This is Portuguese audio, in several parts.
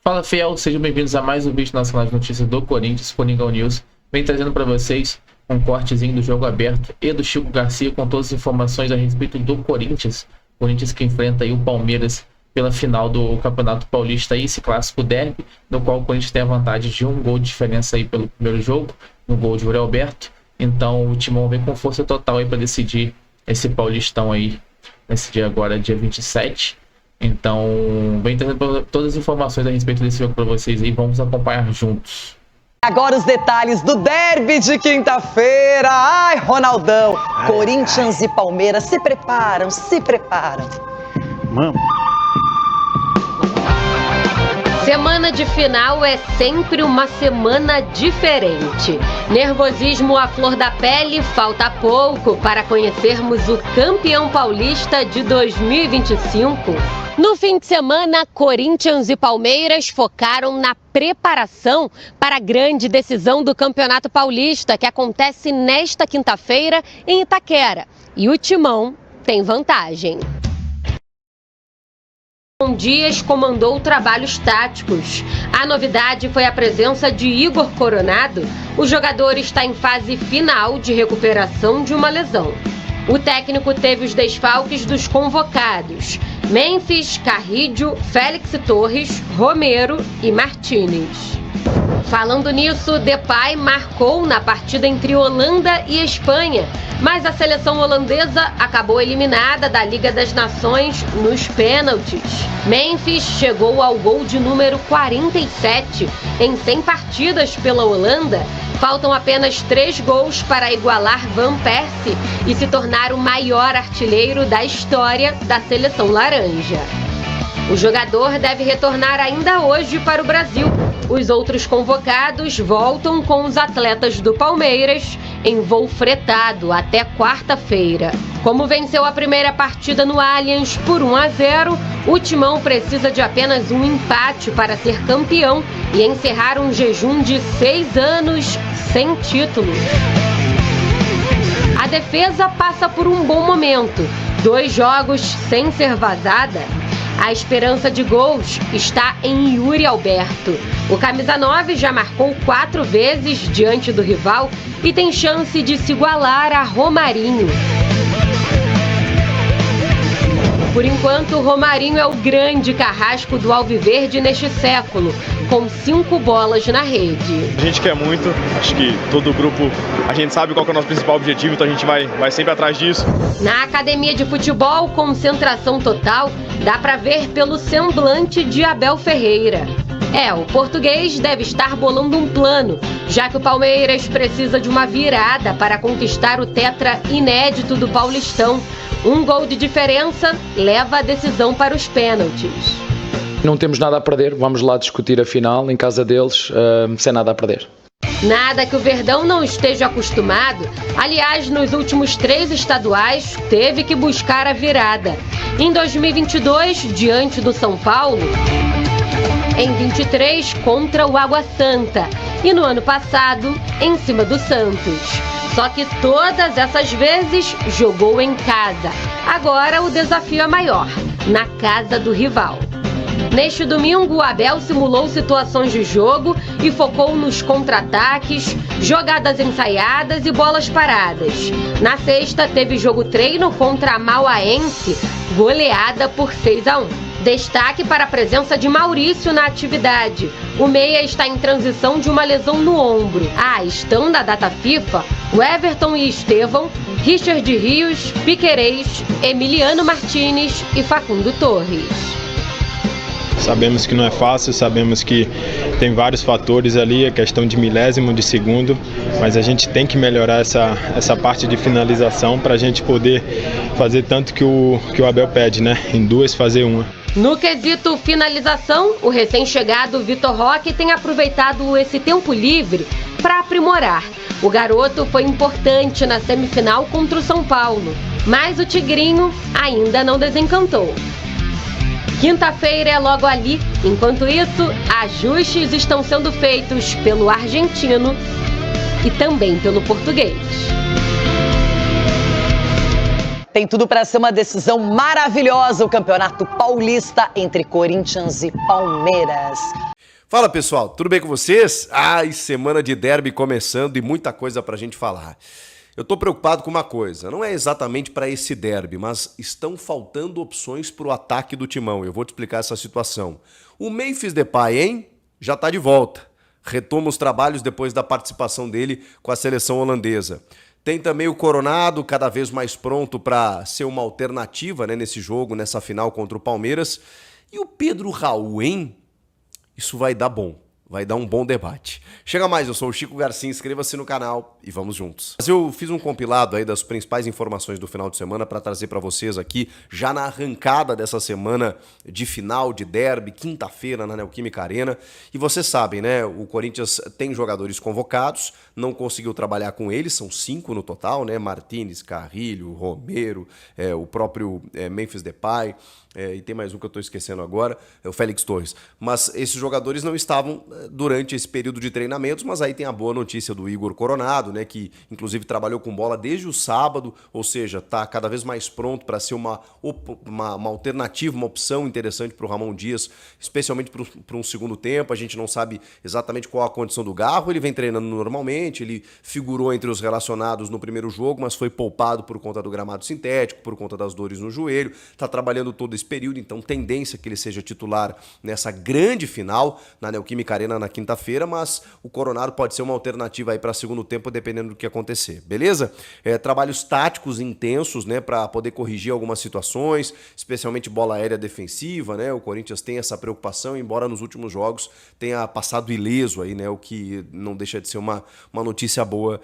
Fala, fiel, sejam bem-vindos a mais um vídeo na nossa canal de notícias do Corinthians, Coringão News. Vem trazendo para vocês um cortezinho do jogo aberto e do Chico Garcia com todas as informações a respeito do Corinthians. Corinthians que enfrenta aí o Palmeiras pela final do Campeonato Paulista e esse clássico derby, no qual o Corinthians tem a vantagem de um gol de diferença aí pelo primeiro jogo, no gol de Uri Alberto. Então o Timão vem com força total aí para decidir esse Paulistão aí, nesse dia agora, dia 27. Então, vem trazendo todas as informações a respeito desse jogo para vocês aí, vamos acompanhar juntos. Agora os detalhes do derby de quinta-feira. Ai, Ronaldão, Corinthians e Palmeiras se preparam, Vamos. Semana de final é sempre uma semana diferente. Nervosismo à flor da pele, falta pouco para conhecermos o campeão paulista de 2025. No fim de semana, Corinthians e Palmeiras focaram na preparação para a grande decisão do Campeonato Paulista, que acontece nesta quinta-feira em Itaquera. E o Timão tem vantagem. Dias comandou trabalhos táticos. A novidade foi a presença de Igor Coronado. O jogador está em fase final de recuperação de uma lesão. O técnico teve os desfalques dos convocados: Memphis, Carrillo, Félix Torres, Romero e Martínez. Falando nisso, Depay marcou na partida entre Holanda e Espanha, mas a seleção holandesa acabou eliminada da Liga das Nações nos pênaltis. Memphis chegou ao gol de número 47 em 100 partidas pela Holanda. Faltam apenas 3 gols para igualar Van Persie e se tornar o maior artilheiro da história da seleção laranja. O jogador deve retornar ainda hoje para o Brasil. Os outros convocados voltam com os atletas do Palmeiras em voo fretado até quarta-feira. Como venceu a primeira partida no Allianz por 1-0, o Timão precisa de apenas um empate para ser campeão e encerrar um jejum de 6 anos sem título. A defesa passa por um bom momento. 2 jogos sem ser vazada. A esperança de gols está em Uri Alberto. O camisa 9 já marcou 4 vezes diante do rival e tem chance de se igualar a Romarinho. Por enquanto, Romarinho é o grande carrasco do Alviverde neste século, com 5 bolas na rede. A gente quer muito, acho que todo o grupo, a gente sabe qual que é o nosso principal objetivo, então a gente vai sempre atrás disso. Na academia de futebol, concentração total, dá para ver pelo semblante de Abel Ferreira. O português deve estar bolando um plano, já que o Palmeiras precisa de uma virada para conquistar o tetra inédito do Paulistão. Um gol de diferença leva a decisão para os pênaltis. Não temos nada a perder, vamos lá discutir a final em casa deles, sem nada a perder. Nada que o Verdão não esteja acostumado. Aliás, nos últimos 3 estaduais, teve que buscar a virada. Em 2022, diante do São Paulo. Em 23, contra o Água Santa. E no ano passado, em cima do Santos. Só que todas essas vezes jogou em casa. Agora o desafio é maior, na casa do rival. Neste domingo, o Abel simulou situações de jogo e focou nos contra-ataques, jogadas ensaiadas e bolas paradas. Na sexta, teve jogo treino contra a Mauaense, goleada por 6-1. Destaque para a presença de Maurício na atividade. O meia está em transição de uma lesão no ombro. Estão da data FIFA o Everton e Estevão, Richard Rios, Piquerez, Emiliano Martínez e Facundo Torres. Sabemos que não é fácil, sabemos que tem vários fatores ali, a questão de milésimo de segundo, mas a gente tem que melhorar essa parte de finalização para a gente poder fazer tanto que o Abel pede, né? Em 2 fazer 1. No quesito finalização, o recém-chegado Vitor Roque tem aproveitado esse tempo livre para aprimorar. O garoto foi importante na semifinal contra o São Paulo, mas o Tigrinho ainda não desencantou. Quinta-feira é logo ali. Enquanto isso, ajustes estão sendo feitos pelo argentino e também pelo português. Tem tudo para ser uma decisão maravilhosa, o Campeonato Paulista entre Corinthians e Palmeiras. Fala pessoal, tudo bem com vocês? Ai, semana de derby começando e muita coisa pra gente falar. Eu tô preocupado com uma coisa, não é exatamente para esse derby, mas estão faltando opções pro ataque do Timão. Eu vou te explicar essa situação. O Memphis Depay, hein? Já tá de volta. Retoma os trabalhos depois da participação dele com a seleção holandesa. Tem também o Coronado, cada vez mais pronto para ser uma alternativa, né, nesse jogo, nessa final contra o Palmeiras. E o Pedro Raul, hein? Isso vai dar bom, vai dar um bom debate. Chega mais, eu sou o Chico Garcia, inscreva-se no canal e vamos juntos. Eu fiz um compilado aí das principais informações do final de semana para trazer para vocês aqui, já na arrancada dessa semana de final de derby, quinta-feira na Neoquímica Arena. E vocês sabem, né, o Corinthians tem jogadores convocados, não conseguiu trabalhar com eles, são 5 no total, né, Martínez, Carrilho, Romero, o próprio Memphis Depay, e tem mais um que eu estou esquecendo agora, é o Félix Torres. Mas esses jogadores não estavam durante esse período de treinamentos, mas aí tem a boa notícia do Igor Coronado, né, que inclusive trabalhou com bola desde o sábado, ou seja, está cada vez mais pronto para ser uma alternativa, uma opção interessante para o Ramon Dias, especialmente para um segundo tempo. A gente não sabe exatamente qual a condição do Garro, ele vem treinando normalmente, ele figurou entre os relacionados no primeiro jogo, mas foi poupado por conta do gramado sintético, por conta das dores no joelho, está trabalhando todo esse período, então tendência que ele seja titular nessa grande final na Neoquímica Arena na quinta-feira, mas o Coronado pode ser uma alternativa aí para segundo tempo, dependendo do que acontecer, beleza? Trabalhos táticos intensos, né, para poder corrigir algumas situações, especialmente bola aérea defensiva, né? O Corinthians tem essa preocupação, embora nos últimos jogos tenha passado ileso aí, né? O que não deixa de ser uma notícia boa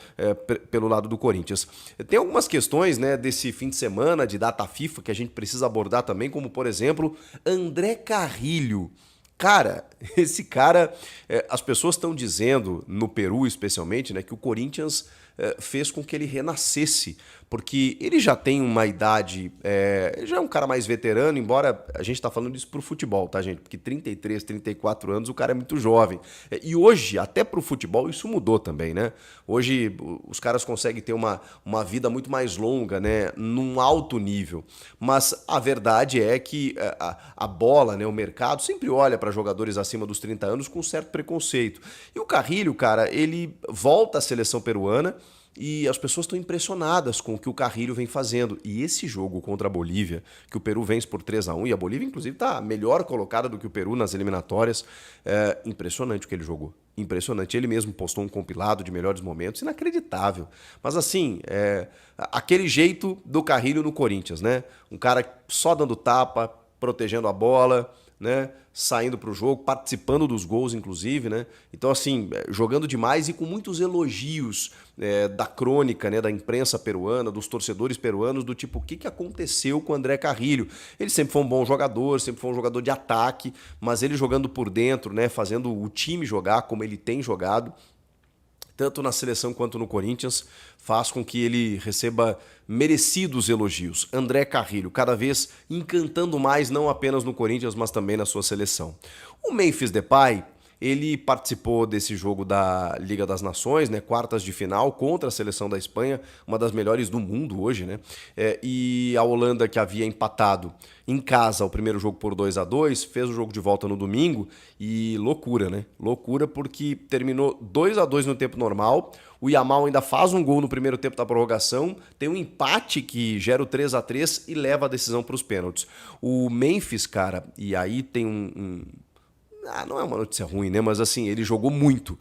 pelo lado do Corinthians. Tem algumas questões, né, desse fim de semana de data FIFA que a gente precisa abordar também, como por exemplo, André Carrilho. Cara, esse cara, as pessoas estão dizendo, no Peru especialmente, né, que o Corinthians fez com que ele renascesse, porque ele já tem uma idade, já é um cara mais veterano, embora a gente tá falando isso pro futebol, tá, gente? Porque 33, 34 anos, o cara é muito jovem. E hoje, até pro futebol, isso mudou também, né? Hoje, os caras conseguem ter uma vida muito mais longa, né? Num alto nível. Mas a verdade é que a bola, né? O mercado sempre olha para jogadores acima dos 30 anos com certo preconceito. E o Carrilho, cara, ele volta à seleção peruana, e as pessoas estão impressionadas com o que o Carrilho vem fazendo. E esse jogo contra a Bolívia, que o Peru vence por 3-1, e a Bolívia, inclusive, está melhor colocada do que o Peru nas eliminatórias. Impressionante o que ele jogou. Impressionante. Ele mesmo postou um compilado de melhores momentos, inacreditável. Mas assim, aquele jeito do Carrilho no Corinthians, né? Um cara só dando tapa, protegendo a bola, né, saindo para o jogo, participando dos gols, inclusive, né? Então, assim, jogando demais e com muitos elogios da crônica, né, da imprensa peruana, dos torcedores peruanos, do tipo, o que aconteceu com o André Carrilho? Ele sempre foi um bom jogador, sempre foi um jogador de ataque, mas ele jogando por dentro, né, fazendo o time jogar como ele tem jogado, tanto na seleção quanto no Corinthians, faz com que ele receba merecidos elogios. André Carrilho, cada vez encantando mais, não apenas no Corinthians, mas também na sua seleção. O Memphis Depay, ele participou desse jogo da Liga das Nações, né, quartas de final, contra a seleção da Espanha, uma das melhores do mundo hoje, né? E a Holanda, que havia empatado em casa o primeiro jogo por 2-2, fez o jogo de volta no domingo e loucura, né? Loucura porque terminou 2-2 no tempo normal, o Yamal ainda faz um gol no primeiro tempo da prorrogação, tem um empate que gera o 3-3 e leva a decisão para os pênaltis. O Memphis, cara, e aí tem não é uma notícia ruim, né? Mas assim, ele jogou muito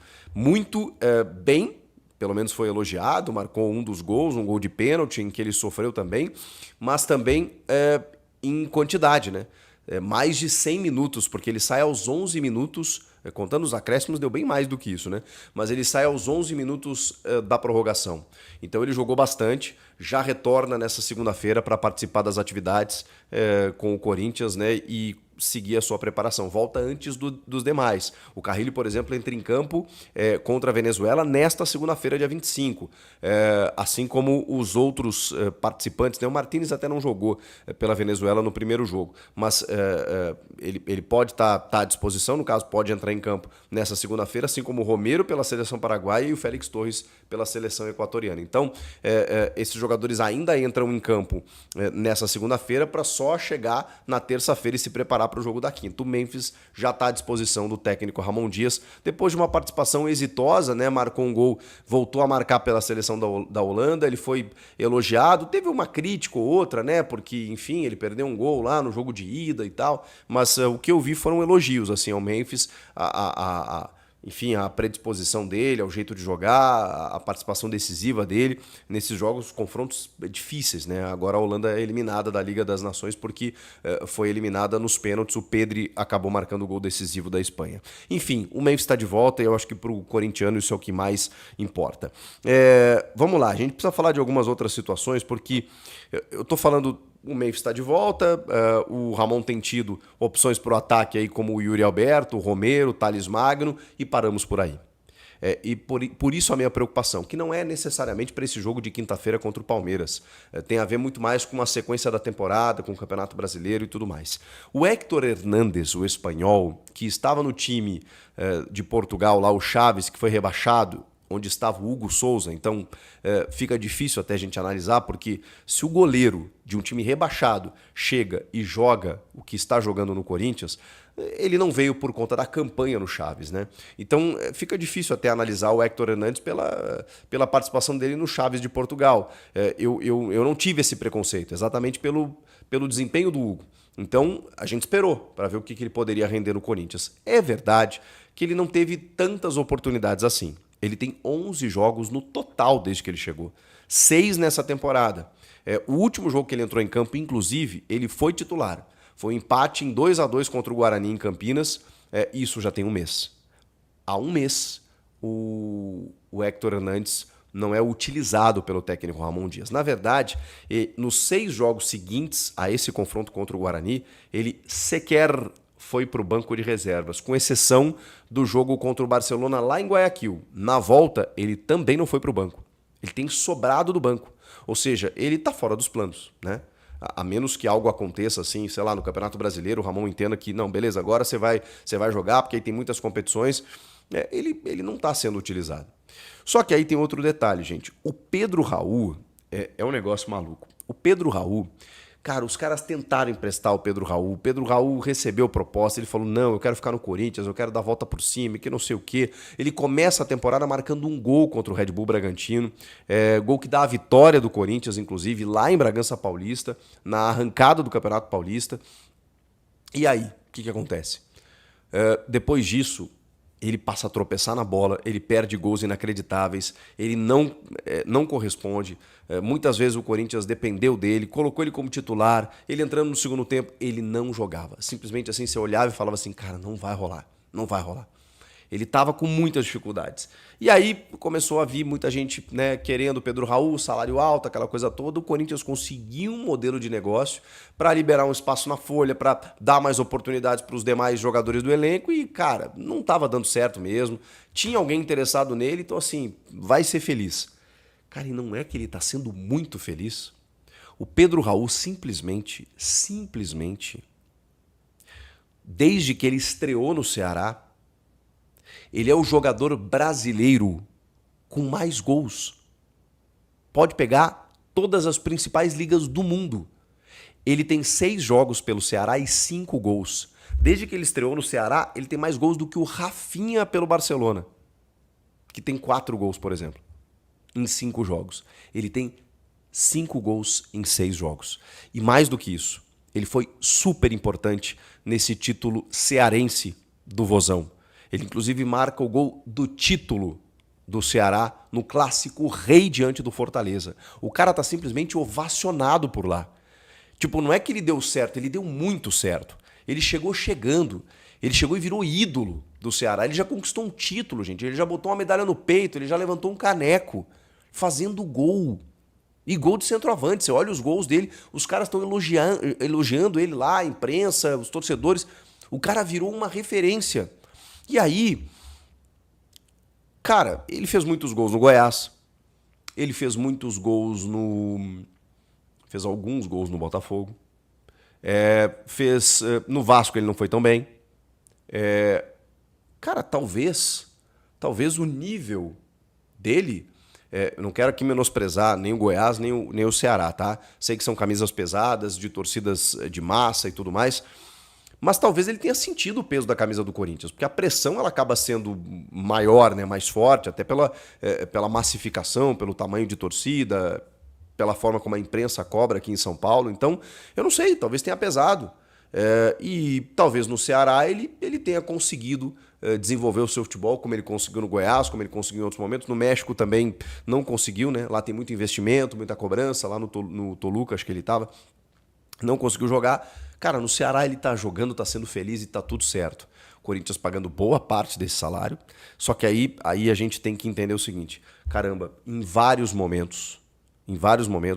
bem, pelo menos foi elogiado, marcou um dos gols, um gol de pênalti em que ele sofreu também, mas também em quantidade, né? Mais de 100 minutos, porque ele sai aos 11 minutos, contando os acréscimos, deu bem mais do que isso, né? Mas ele sai aos 11 minutos da prorrogação. Então ele jogou bastante, já retorna nessa segunda-feira para participar das atividades com o Corinthians, né? E seguir a sua preparação. Volta antes dos demais. O Carrilho, por exemplo, entra em campo contra a Venezuela nesta segunda-feira, dia 25. Assim como os outros participantes, né? O Martínez até não jogou pela Venezuela no primeiro jogo, mas ele pode estar à disposição, no caso, pode entrar em campo nessa segunda-feira, assim como o Romero pela seleção paraguaia e o Félix Torres pela seleção equatoriana. Então, esses jogadores ainda entram em campo nessa segunda-feira para só chegar na terça-feira e se preparar para o jogo da quinta. O Memphis já está à disposição do técnico Ramon Dias, depois de uma participação exitosa, né? Marcou um gol, voltou a marcar pela seleção da Holanda, ele foi elogiado, teve uma crítica ou outra, né? Porque, enfim, ele perdeu um gol lá no jogo de ida e tal, mas o que eu vi foram elogios, assim, ao Memphis, enfim, a predisposição dele, ao jeito de jogar, a participação decisiva dele nesses jogos, confrontos difíceis, né? Agora a Holanda é eliminada da Liga das Nações porque foi eliminada nos pênaltis, o Pedri acabou marcando o gol decisivo da Espanha. Enfim, o Memphis está de volta e eu acho que para o corintiano isso é o que mais importa. Vamos lá, a gente precisa falar de algumas outras situações, porque eu estou falando... O Memphis está de volta, o Ramon tem tido opções para o ataque aí como o Yuri Alberto, o Romero, o Thales Magno e paramos por aí. E por isso a minha preocupação, que não é necessariamente para esse jogo de quinta-feira contra o Palmeiras. Tem a ver muito mais com a sequência da temporada, com o Campeonato Brasileiro e tudo mais. O Héctor Hernández, o espanhol, que estava no time de Portugal, lá o Chaves, que foi rebaixado, onde estava o Hugo Souza, então fica difícil até a gente analisar, porque se o goleiro de um time rebaixado chega e joga o que está jogando no Corinthians, ele não veio por conta da campanha no Chaves, né? Então fica difícil até analisar o Héctor Hernández pela participação dele no Chaves de Portugal. Eu não tive esse preconceito, exatamente pelo desempenho do Hugo. Então a gente esperou para ver o que ele poderia render no Corinthians. É verdade que ele não teve tantas oportunidades assim. Ele tem 11 jogos no total desde que ele chegou. 6 nessa temporada. O último jogo que ele entrou em campo, inclusive, ele foi titular. Foi um empate em 2-2 contra o Guarani em Campinas. Isso já tem um mês. Há um mês, o Héctor Hernández não é utilizado pelo técnico Ramon Dias. Na verdade, nos 6 jogos seguintes a esse confronto contra o Guarani, ele sequer foi para o banco de reservas, com exceção do jogo contra o Barcelona lá em Guayaquil. Na volta, ele também não foi para o banco. Ele tem sobrado do banco. Ou seja, ele está fora dos planos, né? A menos que algo aconteça assim, sei lá, no Campeonato Brasileiro, o Ramon entenda que, não, beleza, agora você vai jogar, porque aí tem muitas competições. Ele não está sendo utilizado. Só que aí tem outro detalhe, gente. O Pedro Raul é um negócio maluco. O Pedro Raul... Cara, os caras tentaram emprestar o Pedro Raul. O Pedro Raul recebeu proposta, ele falou, não, eu quero ficar no Corinthians, eu quero dar a volta por cima, que não sei o quê. Ele começa a temporada marcando um gol contra o Red Bull Bragantino, gol que dá a vitória do Corinthians, inclusive, lá em Bragança Paulista, na arrancada do Campeonato Paulista. E aí, o que acontece? Depois disso, ele passa a tropeçar na bola, ele perde gols inacreditáveis, ele não corresponde. Muitas vezes o Corinthians dependeu dele, colocou ele como titular, ele entrando no segundo tempo, ele não jogava. Simplesmente assim, você olhava e falava assim, cara, não vai rolar, não vai rolar. Ele estava com muitas dificuldades. E aí começou a vir muita gente, né, querendo o Pedro Raul, salário alto, aquela coisa toda. O Corinthians conseguiu um modelo de negócio para liberar um espaço na folha, para dar mais oportunidades para os demais jogadores do elenco e, cara, não estava dando certo mesmo. Tinha alguém interessado nele, então assim, vai ser feliz. Cara, e não é que ele está sendo muito feliz? O Pedro Raul simplesmente, desde que ele estreou no Ceará, ele é o jogador brasileiro com mais gols. Pode pegar todas as principais ligas do mundo. Ele tem 6 jogos pelo Ceará e 5 gols. Desde que ele estreou no Ceará, ele tem mais gols do que o Rafinha pelo Barcelona, que tem 4 gols, por exemplo, em 5 jogos. Ele tem 5 gols em 6 jogos. E mais do que isso, ele foi super importante nesse título cearense do Vozão. Ele, inclusive, marca o gol do título do Ceará no clássico Rei diante do Fortaleza. O cara tá simplesmente ovacionado por lá. Tipo, não é que ele deu certo, ele deu muito certo. Ele chegou chegando, ele chegou e virou ídolo do Ceará. Ele já conquistou um título, gente. Ele já botou uma medalha no peito, ele já levantou um caneco, fazendo gol. E gol de centroavante. Você olha os gols dele, os caras estão elogiando ele lá, a imprensa, os torcedores. O cara virou uma referência. E aí, cara, ele fez muitos gols no Goiás, ele fez muitos gols fez alguns gols no Botafogo, no Vasco ele não foi tão bem. Cara, talvez o nível dele, eu não quero aqui menosprezar nem o Goiás, nem o Ceará, tá? Sei que são camisas pesadas, de torcidas de massa e tudo mais, mas talvez ele tenha sentido o peso da camisa do Corinthians, porque a pressão ela acaba sendo maior, né, mais forte, até pela massificação, pelo tamanho de torcida, pela forma como a imprensa cobra aqui em São Paulo. Então, eu não sei, talvez tenha pesado. E talvez no Ceará ele tenha conseguido desenvolver o seu futebol como ele conseguiu no Goiás, como ele conseguiu em outros momentos. No México também não conseguiu, né? Lá tem muito investimento, muita cobrança. Lá no Toluca, acho que ele estava, não conseguiu jogar. Cara, no Ceará ele tá jogando, tá sendo feliz e tá tudo certo. O Corinthians pagando boa parte desse salário. Só que aí a gente tem que entender o seguinte: caramba, em vários momentos,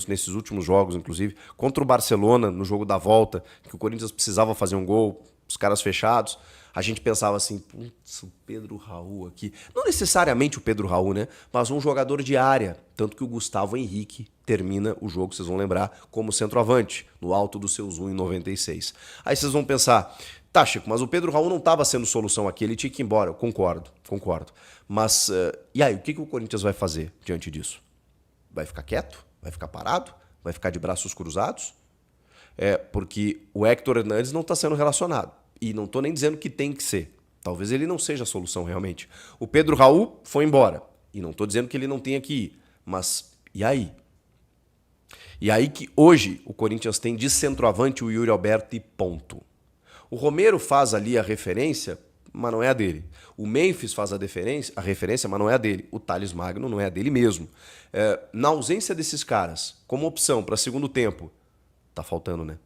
nesses últimos jogos, inclusive, contra o Barcelona, no jogo da volta, que o Corinthians precisava fazer um gol, os caras fechados, a gente pensava assim, putz, o Pedro Raul aqui. Não necessariamente o Pedro Raul, né? Mas um jogador de área. Tanto que o Gustavo Henrique termina o jogo, vocês vão lembrar, como centroavante, no alto dos seus 1,96. Aí vocês vão pensar, tá, Chico, mas o Pedro Raul não estava sendo solução aqui, ele tinha que ir embora. Eu concordo. Mas, e aí, o que o Corinthians vai fazer diante disso? Vai ficar quieto? Vai ficar parado? Vai ficar de braços cruzados? Porque o Héctor Hernandes não está sendo relacionado. E não estou nem dizendo que tem que ser. Talvez ele não seja a solução realmente. O Pedro Raul foi embora. E não estou dizendo que ele não tenha que ir. Mas e aí? E aí que hoje o Corinthians tem de centroavante o Yuri Alberto e ponto. O Romero faz ali a referência, mas não é a dele. O Memphis faz a referência, mas não é a dele. O Thales Magno não é a dele mesmo. Na ausência desses caras, como opção para segundo tempo, tá faltando, né?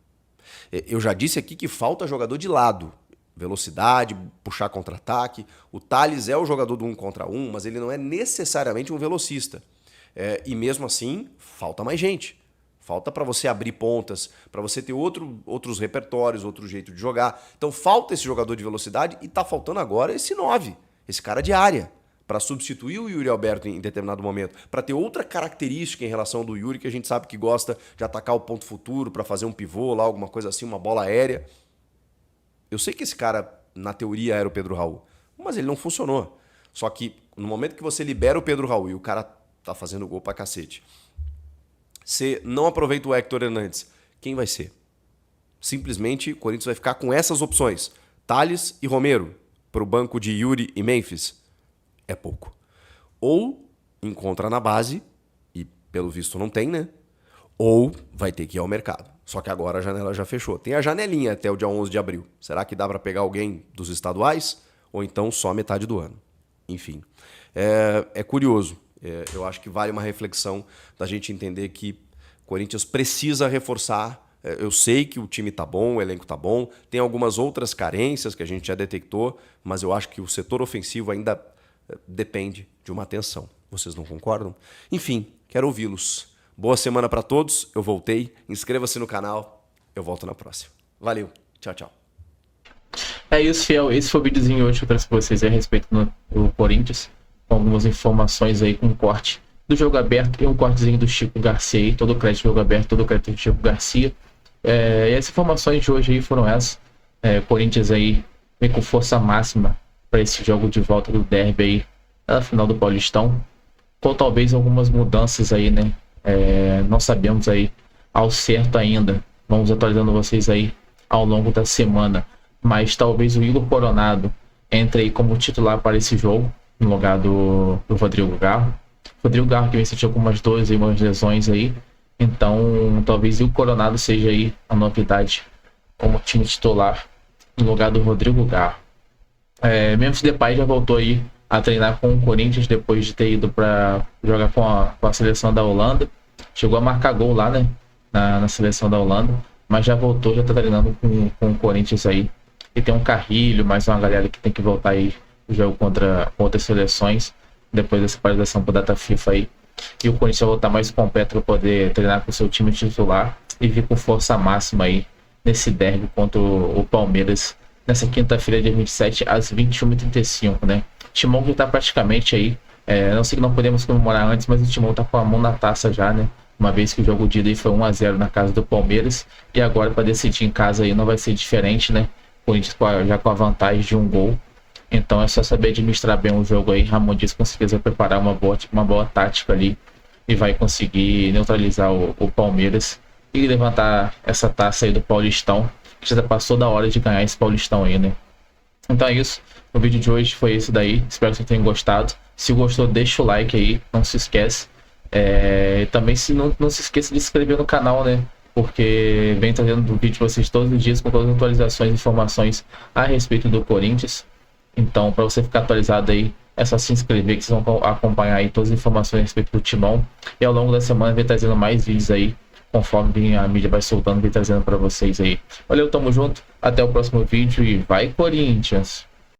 Eu já disse aqui que falta jogador de lado. Velocidade, puxar contra-ataque. O Thales é o jogador do 1 contra 1, mas ele não é necessariamente um velocista. E mesmo assim, falta mais gente. Falta para você abrir pontas, para você ter outros repertórios, outro jeito de jogar. Então falta esse jogador de velocidade e tá faltando agora esse 9, esse cara de área, para substituir o Yuri Alberto em determinado momento, para ter outra característica em relação do Yuri, que a gente sabe que gosta de atacar o ponto futuro, para fazer um pivô lá, alguma coisa assim, uma bola aérea. Eu sei que esse cara, na teoria, era o Pedro Raul, mas ele não funcionou. Só que no momento que você libera o Pedro Raul e o cara tá fazendo gol pra cacete, você não aproveita o Héctor Hernandes, quem vai ser? Simplesmente o Corinthians vai ficar com essas opções, Thales e Romero, para o banco de Yuri e Memphis. É pouco. Ou encontra na base, e pelo visto não tem, né? Ou vai ter que ir ao mercado. Só que agora a janela já fechou. Tem a janelinha até o dia 11 de abril. Será que dá para pegar alguém dos estaduais? Ou então só metade do ano? Enfim, é curioso. Eu acho que vale uma reflexão da gente entender que o Corinthians precisa reforçar. Eu sei que o time tá bom, o elenco tá bom. Tem algumas outras carências que a gente já detectou, mas eu acho que o setor ofensivo ainda depende de uma atenção. Vocês não concordam? Enfim, quero ouvi-los. Boa semana para todos. Eu voltei. Inscreva-se no canal. Eu volto na próxima. Valeu. Tchau, tchau. É isso, fiel. Esse foi o videozinho hoje que eu trouxe para vocês a respeito do Corinthians, com algumas informações aí, com um corte do jogo aberto e um cortezinho do Chico Garcia aí. Todo o crédito do jogo aberto, todo o crédito do Chico Garcia. E as informações de hoje aí foram essas. Corinthians aí vem com força máxima para esse jogo de volta do derby aí, na final do Paulistão, com talvez algumas mudanças aí, né? Não sabemos aí ao certo ainda. Vamos atualizando vocês aí ao longo da semana. Mas talvez o Igor Coronado entre aí como titular para esse jogo, no lugar do Rodrigo Garro. Rodrigo Garro que vem sentir algumas dores e umas lesões aí. Então talvez o Coronado seja aí a novidade como time titular no lugar do Rodrigo Garro. Memphis Depay já voltou aí a treinar com o Corinthians depois de ter ido para jogar com a seleção da Holanda. Chegou a marcar gol lá, né, na seleção da Holanda, mas já voltou, já tá treinando com o Corinthians aí. E tem um Carrilho, mais uma galera que tem que voltar aí o jogo contra outras seleções depois dessa paralisação por data FIFA aí. E o Corinthians vai voltar mais completo para poder treinar com o seu time titular e vir com força máxima aí nesse derby contra o Palmeiras nessa quinta-feira, dia 27, às 21h35, né? O Timão que tá praticamente aí, não sei que não podemos comemorar antes, mas o Timão tá com a mão na taça já, né? Uma vez que o jogo de ida aí foi 1-0 na casa do Palmeiras, e agora para decidir em casa aí não vai ser diferente, né? O Corinthians já com a vantagem de um gol, então é só saber administrar bem o jogo aí. Ramon Dias com certeza vai preparar uma boa tática ali e vai conseguir neutralizar o Palmeiras e levantar essa taça aí do Paulistão, já passou da hora de ganhar esse Paulistão aí, né? Então é isso. O vídeo de hoje foi esse daí. Espero que vocês tenham gostado. Se gostou, deixa o like aí. Não se esquece. Também não se esqueça de se inscrever no canal, né? Porque vem trazendo vídeo para vocês todos os dias com todas as atualizações e informações a respeito do Corinthians. Então, para você ficar atualizado aí, é só se inscrever que vocês vão acompanhar aí todas as informações a respeito do Timão. E ao longo da semana vem trazendo mais vídeos aí, conforme a mídia vai soltando, vem trazendo para vocês aí. Valeu, tamo junto. Até o próximo vídeo e vai, Corinthians!